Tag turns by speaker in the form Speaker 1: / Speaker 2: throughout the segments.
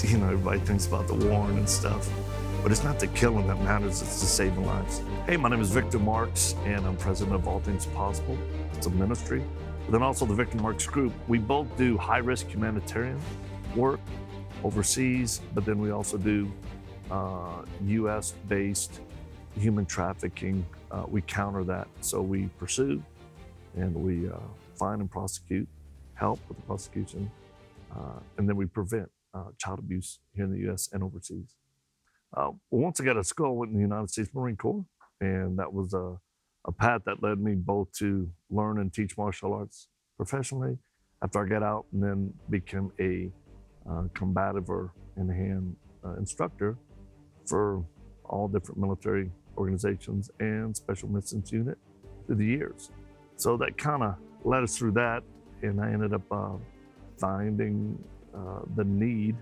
Speaker 1: Everybody thinks about the war and stuff, but it's not the killing that matters, it's the saving lives. Hey, my name is Victor Marx, and I'm president of All Things Possible. It's a ministry, but then also the Victor Marx Group. We both do high-risk humanitarian work overseas, but then we also do U.S.-based human trafficking. We counter that, so we pursue and we find and prosecute, help with the prosecution, and then we prevent child abuse here in the U.S. and overseas. Once I got a school, I went in the United States Marine Corps, and that was a path that led me both to learn and teach martial arts professionally after I got out, and then became a combative or in-hand instructor for all different military organizations and special missions unit through the years. So that kind of led us through that, and I ended up finding the need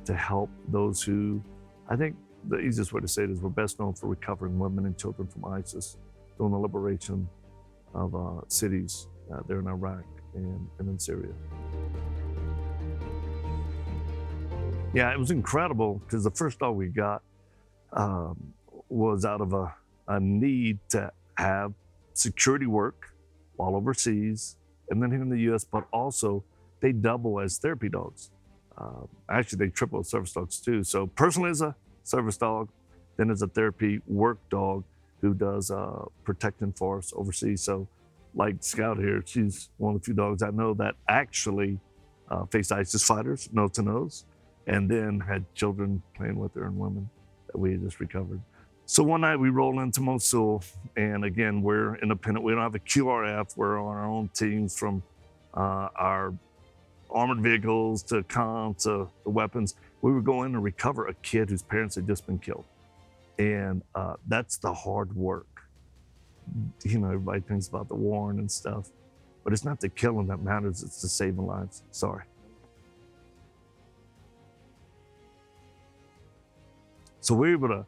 Speaker 1: to help those who, I think the easiest way to say it is we're best known for recovering women and children from ISIS during the liberation of cities there in Iraq and in Syria. Yeah, it was incredible because the first dog we got was out of a need to have security work while overseas and then here in the US, but also they double as therapy dogs. Actually, they triple as service dogs too. So personally as a service dog, then as a therapy work dog who does protecting for us overseas. So like Scout here, she's one of the few dogs I know that actually faced ISIS fighters nose to nose, and then had children playing with her and women that we had just recovered. So one night we roll into Mosul, and again, we're independent. We don't have a QRF. We're on our own teams, from our armored vehicles to comms to the weapons. We were going to recover a kid whose parents had just been killed. And that's the hard work. Everybody thinks about the war and stuff, but it's not the killing that matters, it's the saving lives. Sorry. So we were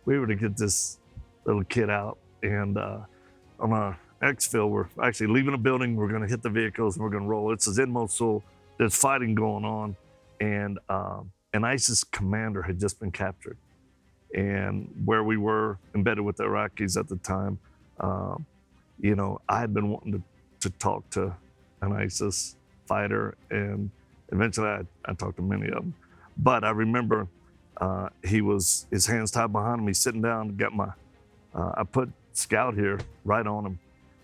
Speaker 1: able to get this little kid out, and on our exfil, we're actually leaving a building. We're going to hit the vehicles and we're going to roll. This is in Mosul. There's fighting going on, and an ISIS commander had just been captured. And where we were embedded with the Iraqis at the time, I had been wanting to talk to an ISIS fighter, and eventually I talked to many of them. But I remember his hands tied behind him. He's sitting down, got I put Scout here right on him,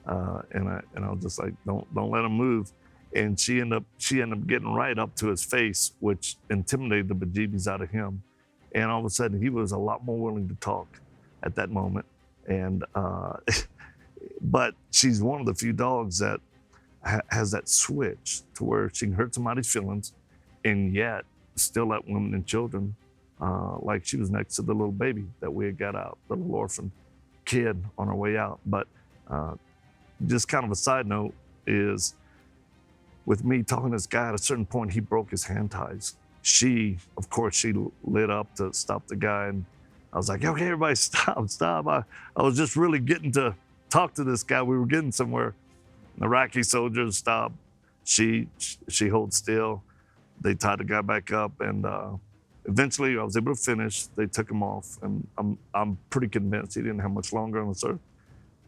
Speaker 1: and I was just like, don't let him move. And she ended up getting right up to his face, which intimidated the bejeebies out of him. And all of a sudden, he was a lot more willing to talk at that moment. And but she's one of the few dogs that has that switch to where she can hurt somebody's feelings, and yet still let women and children. Like she was next to the little baby that we had got out, the little orphan kid on our way out. But just kind of a side note is, with me talking to this guy, at a certain point, he broke his hand ties. She lit up to stop the guy, and I was like, okay, everybody stop. I was just really getting to talk to this guy. We were getting somewhere. An Iraqi soldiers stop. She holds still. They tied the guy back up, and eventually I was able to finish. They took him off, and I'm pretty convinced he didn't have much longer on this earth.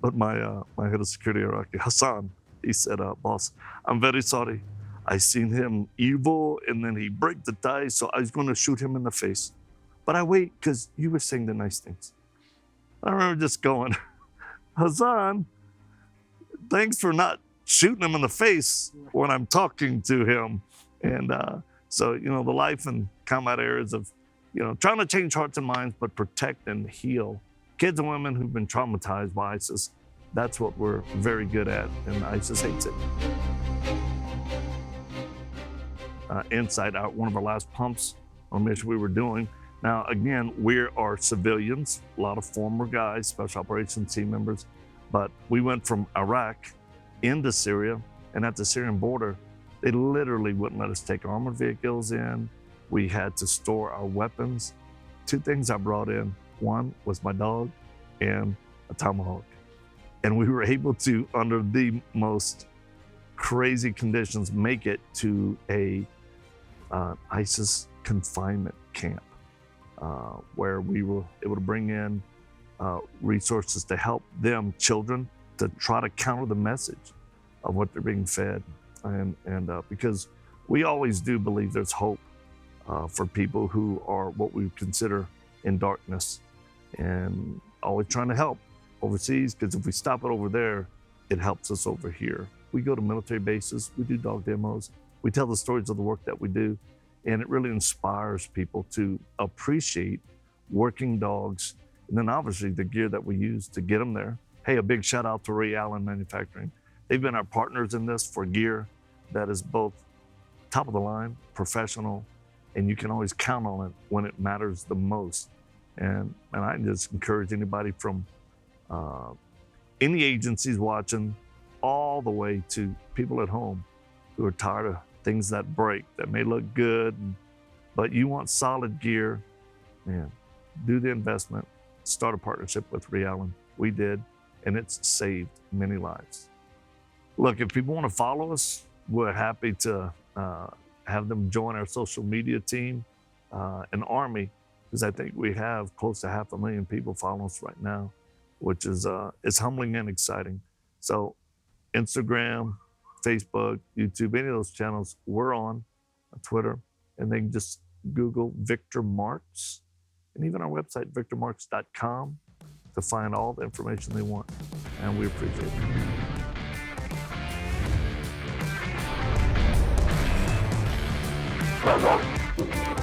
Speaker 1: But my head of security, Iraqi, Hassan, he said, boss, I'm very sorry. I seen him evil, and then he break the ties, so I was going to shoot him in the face. But I wait, because you were saying the nice things. I remember just going, Hassan, thanks for not shooting him in the face when I'm talking to him. And so, the life and combat areas of, trying to change hearts and minds, but protect and heal kids and women who've been traumatized by ISIS. That's what we're very good at, and ISIS hates it. Inside out, one of our last pumps on mission we were doing. Now, again, we are civilians, a lot of former guys, special operations team members, but we went from Iraq into Syria, and at the Syrian border, they literally wouldn't let us take armored vehicles in. We had to store our weapons. Two things I brought in. One was my dog and a tomahawk. And we were able to, under the most crazy conditions, make it to a ISIS confinement camp where we were able to bring in resources to help them, children, to try to counter the message of what they're being fed. And because we always do believe there's hope for people who are what we consider in darkness, and always trying to help overseas, because if we stop it over there, it helps us over here. We go to military bases, we do dog demos, we tell the stories of the work that we do, and it really inspires people to appreciate working dogs, and then obviously the gear that we use to get them there. Hey, a big shout out to Ray Allen Manufacturing. They've been our partners in this for gear that is both top of the line, professional, and you can always count on it when it matters the most. And I just encourage anybody from any agencies watching, all the way to people at home who are tired of things that break, that may look good, but you want solid gear, man, do the investment, start a partnership with Ray Allen. We did, and it's saved many lives. Look, if people want to follow us, we're happy to have them join our social media team, an army, because I think we have close to 500,000 people following us right now, which is humbling and exciting. So Instagram, Facebook, YouTube, any of those channels, we're on Twitter, and they can just Google Victor Marx, and even our website, victormarx.com, to find all the information they want, and we appreciate it.